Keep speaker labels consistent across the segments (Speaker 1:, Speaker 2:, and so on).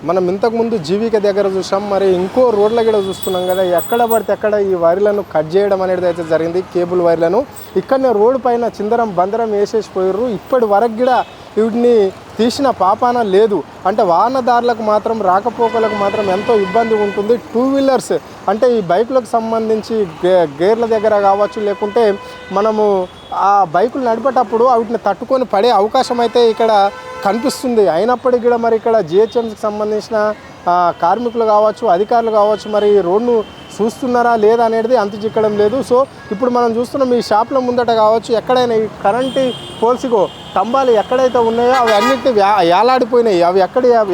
Speaker 1: మనం ఇంతకుముందు జీవిక దగ్గర చూసాం, మరి ఇంకో రోడ్ల కూడా చూస్తున్నాం కదా. ఎక్కడ పడితే అక్కడ ఈ వైర్లను కట్ చేయడం అనేది అయితే జరిగింది. కేబుల్ వైర్లను ఇక్కడనే రోడ్డు పైన చిందరం బందరం వేసేసి పోయారు. ఇప్పటి వరకు కూడా వీటిని తీసిన పాపాన లేదు. అంటే వాహనదారులకు మాత్రం, రాకపోకలకు మాత్రం ఎంతో ఇబ్బంది ఉంటుంది. టూ వీలర్స్ అంటే ఈ బైకులకు సంబంధించి గేర్ల దగ్గర కావచ్చు, లేకుంటే మనము ఆ బైకులు నడిపేటప్పుడు వాటిని తట్టుకొని పడే అవకాశం అయితే ఇక్కడ కనిపిస్తుంది. అయినప్పటికీ కూడా మరి ఇక్కడ జిహెచ్ఎంసీకి సంబంధించిన కార్మికులు కావచ్చు, అధికారులు కావచ్చు, మరి రోడ్ను చూస్తున్నారా లేదా అనేది అంత చిక్కడం లేదు. సో ఇప్పుడు మనం చూస్తున్నాం ఈ షాప్ల ముందట కావచ్చు, ఎక్కడైనా ఈ కరెంటు పోల్సిగో స్తంభాలు ఎక్కడైతే ఉన్నాయో అవి అన్నింటినీ వేలాడిపోయినాయి. అవి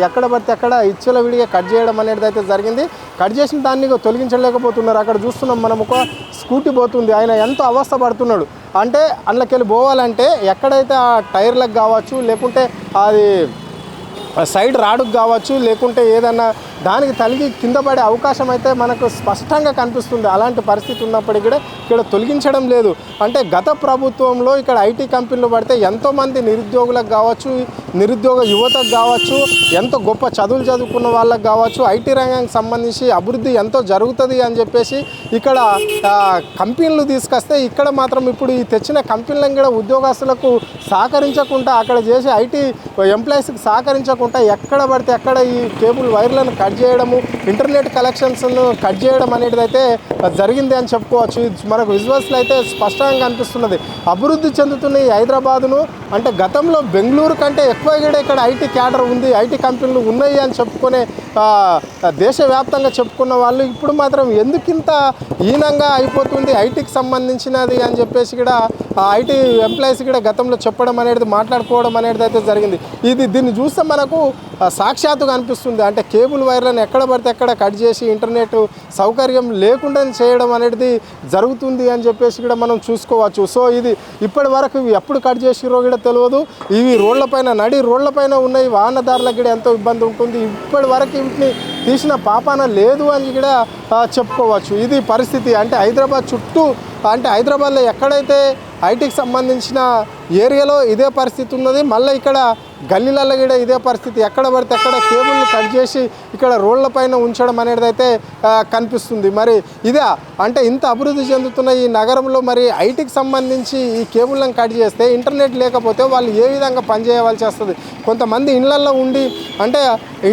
Speaker 1: ఎక్కడ పడితే అక్కడ ఇచ్చల విడిగా కట్ చేయడం అనేది అయితే జరిగింది. కట్ చేసిన దాన్ని తొలగించలేకపోతున్నారు. అక్కడ చూస్తున్నాం మనం ఒక స్కూటీ పోతుంది, ఆయన ఎంతో అవస్థ పడుతున్నాడు. అంటే అందులోకెళ్ళి పోవాలంటే ఎక్కడైతే ఆ టైర్లకు కావచ్చు, లేకుంటే అది సైడ్ రాడుకు కావచ్చు, లేకుంటే ఏదన్నా దానికి తలిగి కింద పడే అవకాశం అయితే మనకు స్పష్టంగా కనిపిస్తుంది. అలాంటి పరిస్థితి ఉన్నప్పటికీ కూడా ఇక్కడ తొలగించడం లేదు. అంటే గత ప్రభుత్వంలో ఇక్కడ ఐటీ కంపెనీలు పడితే ఎంతోమంది నిరుద్యోగులకు కావచ్చు, నిరుద్యోగ యువతకు కావచ్చు, ఎంతో గొప్ప చదువులు చదువుకున్న వాళ్ళకు కావచ్చు, ఐటీ రంగానికి సంబంధించి అభివృద్ధి ఎంతో జరుగుతుంది అని చెప్పేసి ఇక్కడ కంపెనీలు తీసుకొస్తే, ఇక్కడ మాత్రం ఇప్పుడు ఈ తెచ్చిన కంపెనీలను కూడా ఉద్యోగస్తులకు సహకరించకుండా, అక్కడ చేసే ఐటీ ఎంప్లాయీస్కి సహకరించకుండా ఎక్కడ పడితే అక్కడ ఈ కేబుల్ వైర్లను కట్ చేయడము, ఇంటర్నెట్ కనెక్షన్స్ను కట్ చేయడం అనేది అయితే జరిగింది అని చెప్పుకోవచ్చు. మనకు విజువల్స్లో అయితే స్పష్టంగా కనిపిస్తున్నది. అభివృద్ధి చెందుతున్న ఈ హైదరాబాదును, అంటే గతంలో బెంగళూరు కంటే ఎక్కువ కూడా ఇక్కడ ఐటీ క్యాడర్ ఉంది, ఐటీ కంపెనీలు ఉన్నాయి అని చెప్పుకునే దేశవ్యాప్తంగా చెప్పుకున్న వాళ్ళు ఇప్పుడు మాత్రం ఎందుకింత హీనంగా అయిపోతుంది ఐటీకి సంబంధించినది అని చెప్పేసి కూడా ఐటీ ఎంప్లాయీస్ కూడా గతంలో చెప్పడం అనేది, మాట్లాడుకోవడం అనేది అయితే జరిగింది. దీన్ని చూస్తే మనకు సాక్షాత్తుగా అనిపిస్తుంది. అంటే కేబుల్ వైర్లను ఎక్కడ పడితే అక్కడ కట్ చేసి ఇంటర్నెట్ సౌకర్యం లేకుండా చేయడం అనేది జరుగుతుంది అని చెప్పేసి కూడా మనం చూసుకోవచ్చు. సో ఇది ఇప్పటి వరకు ఎప్పుడు కట్ చేసిరో కూడా తెలియదు. ఇవి రోడ్లపైన ఉన్నాయి. వాహనదారులకు కూడా ఎంతో ఇబ్బంది ఉంటుంది. ఇప్పటి వరకు వీటిని తీసిన పాపాన లేదు అని కూడా చెప్పుకోవచ్చు. ఇది పరిస్థితి. అంటే హైదరాబాద్ చుట్టూ, అంటే హైదరాబాద్లో ఎక్కడైతే ఐటీకి సంబంధించిన ఏరియాలో ఇదే పరిస్థితి ఉన్నది. మళ్ళీ ఇక్కడ గల్లీలలో కూడా ఇదే పరిస్థితి. ఎక్కడ పడితే అక్కడ కేబుల్ని కట్ చేసి ఇక్కడ రోడ్లపైన ఉంచడం అనేది అయితే కనిపిస్తుంది. మరి ఇదే అంటే ఇంత అభివృద్ధి చెందుతున్న ఈ నగరంలో మరి ఐటీకి సంబంధించి ఈ కేబుల్లను కట్ చేస్తే, ఇంటర్నెట్ లేకపోతే వాళ్ళు ఏ విధంగా పనిచేయవలసి వస్తుంది. కొంతమంది ఇళ్లల్లో ఉండి, అంటే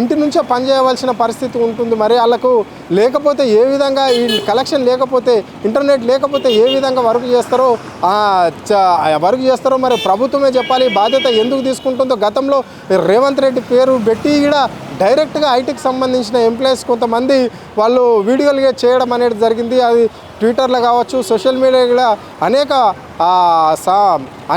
Speaker 1: ఇంటి నుంచే పనిచేయవలసిన పరిస్థితి ఉంటుంది. మరి వాళ్ళకు లేకపోతే ఏ విధంగా, ఈ కలెక్షన్ లేకపోతే, ఇంటర్నెట్ లేకపోతే ఏ విధంగా వర్క్ చేస్తారో మరి ప్రభుత్వమే చెప్పాలి. బాధ్యత ఎందుకు తీసుకుంటుందో. గతంలో రేవంత్ రెడ్డి పేరు పెట్టి కూడా డైరెక్ట్గా ఐటీకి సంబంధించిన ఎంప్లాయీస్ కొంతమంది వాళ్ళు వీడియోలుగా చేయడం అనేది జరిగింది. అది ట్విట్టర్లో కావచ్చు, సోషల్ మీడియా కూడా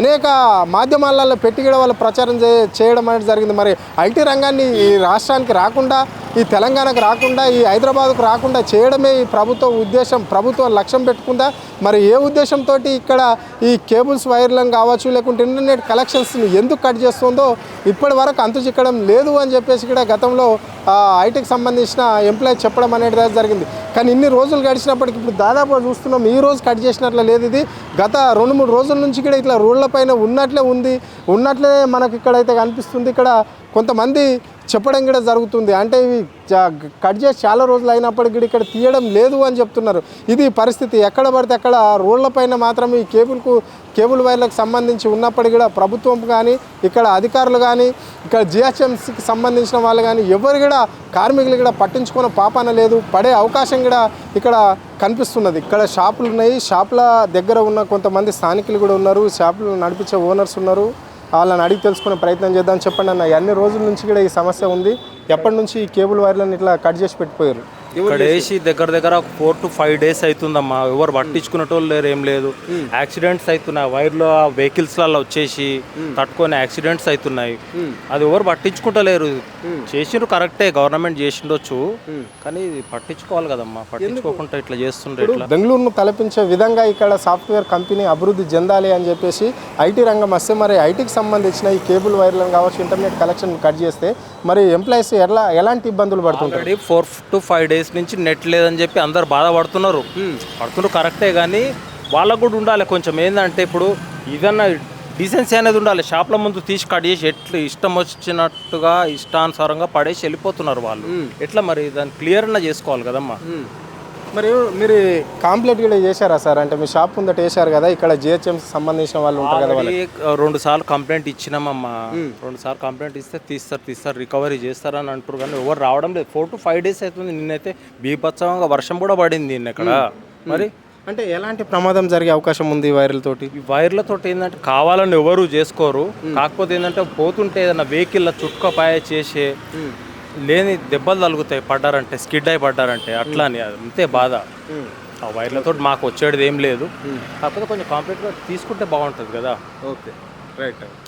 Speaker 1: అనేక మాధ్యమాలలో పెట్టి కూడా వాళ్ళు ప్రచారం చేయడం అనేది జరిగింది. మరి ఐటీ రంగాన్ని ఈ రాష్ట్రానికి రాకుండా, ఈ తెలంగాణకు రాకుండా, ఈ హైదరాబాద్కు రాకుండా చేయడమే ఈ ప్రభుత్వం లక్ష్యం పెట్టుకుందా? మరి ఏ ఉద్దేశంతో ఇక్కడ ఈ కేబుల్స్ వైర్లను కావచ్చు, లేకుంటే ఇంటర్నెట్ కనెక్షన్స్ని ఎందుకు కట్ చేస్తుందో ఇప్పటి వరకు అంతు చిక్కడం లేదు అని చెప్పేసి కూడా గతంలో ఐటీకి సంబంధించిన ఎంప్లాయీ చెప్పడం అనేది జరిగింది. కానీ ఇన్ని రోజులు గడిచినప్పటికీ ఇప్పుడు దాదాపుగా చూస్తున్నాం, ఈ రోజు కట్ చేసినట్లే లేదు. ఇది గత 2-3 రోజుల నుంచి కూడా ఇట్లా రోడ్లపైన ఉన్నట్లే మనకి ఇక్కడైతే కనిపిస్తుంది. ఇక్కడ కొంతమంది చెప్పడం కూడా జరుగుతుంది. అంటే ఇవి కట్ చేసి చాలా రోజులు అయినప్పటికీ ఇక్కడ తీయడం లేదు అని చెప్తున్నారు. ఇది పరిస్థితి. ఎక్కడ పడితే అక్కడ రోడ్లపైన మాత్రం ఈ కేబుల్ వైర్లకు సంబంధించి ఉన్నప్పటికీ కూడా ప్రభుత్వం కానీ, ఇక్కడ అధికారులు కానీ, ఇక్కడ జిహెచ్ఎంసీకి సంబంధించిన వాళ్ళు కానీ ఎవరు కూడా, కార్మికులు కూడా పట్టించుకున్న పాపాన లేదు. పడే అవకాశం కూడా ఇక్కడ కనిపిస్తున్నది. ఇక్కడ షాపులు ఉన్నాయి. షాపుల దగ్గర ఉన్న కొంతమంది స్థానికులు కూడా ఉన్నారు. షాపులు నడిపించే ఓనర్స్ ఉన్నారు. వాళ్ళని అడిగి తెలుసుకునే ప్రయత్నం చేద్దాం. చెప్పండి అన్న, అన్ని రోజుల నుంచి కూడా ఈ సమస్య ఉంది. ఎప్పటి నుంచి ఈ కేబుల్ వైర్లను ఇట్లా కట్ చేసి పెట్టిపోయారు?
Speaker 2: ఇక్కడ వేసి దగ్గర 4 to 5 days అవుతుందమ్మా. ఎవరు పట్టించుకునేటోళ్ళు లేరు, ఏం లేదు. యాక్సిడెంట్స్ అవుతున్నాయి. వైర్లో వెహికల్స్లలో వచ్చేసి తట్టుకొని యాక్సిడెంట్స్ అవుతున్నాయి. అది ఎవరు పట్టించుకుంటలేరు. చేసిండ్రు కరెక్టే, గవర్నమెంట్ చేసిండొచ్చు, కానీ పట్టించుకోవాలి కదమ్మా. పట్టించుకోకుండా ఇట్లా చేస్తుండ్రు. ఇట్లా
Speaker 1: బెంగళూరును తలపించే విధంగా ఇక్కడ సాఫ్ట్వేర్ కంపెనీ అభివృద్ధి చెందాలి అని చెప్పేసి ఐటీ రంగం వస్తే, మరి ఐటీకి సంబంధించిన ఈ కేబుల్ వైర్లను కావచ్చు, ఇంటర్నెట్ కనెక్షన్ కట్ చేస్తే మరి ఎంప్లాయీస్ ఎలాంటి ఇబ్బందులు పడుతుంటారు?
Speaker 2: 4 to 5 days నుంచి నెట్ లేదని చెప్పి అందరు బాధపడుతున్నారు. కరెక్టే, కానీ వాళ్ళకు కూడా ఉండాలి కొంచెం. ఏంటంటే ఇప్పుడు ఏదన్నా డీసెన్సీ అనేది ఉండాలి. షాప్ల ముందు తీసి కట్ చేసి ఎట్లా ఇష్టం వచ్చినట్టుగా ఇష్టానుసారంగా పడేసి వెళ్ళిపోతున్నారు వాళ్ళు. ఎట్లా మరి దాన్ని క్లియర్ అన్న చేసుకోవాలి కదమ్మా.
Speaker 1: మరి మీరు కంప్లైంట్ కూడా చేశారా సార్? అంటే మీ షాప్ ముందట వేశారు కదా, ఇక్కడ జిహెచ్ఎంసీ సంబంధించిన వాళ్ళు ఉంటారు కదా వాళ్ళు.
Speaker 2: 2 సార్లు కంప్లైంట్ ఇచ్చినామమ్మా. 2 సార్లు కంప్లైంట్ ఇస్తే తీస్తారు రికవరీ చేస్తారని అంటారు, కానీ ఎవరు రావడం లేదు. 4 to 5 days అవుతుంది. నిన్నైతే బీభత్సంగా వర్షం కూడా పడింది ఇక్కడ. మరి
Speaker 1: అంటే ఎలాంటి ప్రమాదం జరిగే అవకాశం ఉంది ఈ వైర్లతోటి?
Speaker 2: ఈ వైర్లతోటి ఏంటంటే కావాలని ఎవరు చేసుకోరు. కాకపోతే ఏంటంటే పోతుంటే ఏదైనా వెహికల్ చుట్టుకోపాయ చేసే లేని దెబ్బలు తగులుతాయి పడ్డారంటే, స్కిడ్ అయి పడ్డారంటే. అట్లా అని అంతే బాధ. ఆ వైర్లతో మాకు వచ్చేది ఏం లేదు. కాకపోతే కొంచెం కాంప్లీట్గా తీసుకుంటే బాగుంటుంది కదా.
Speaker 1: Okay, right.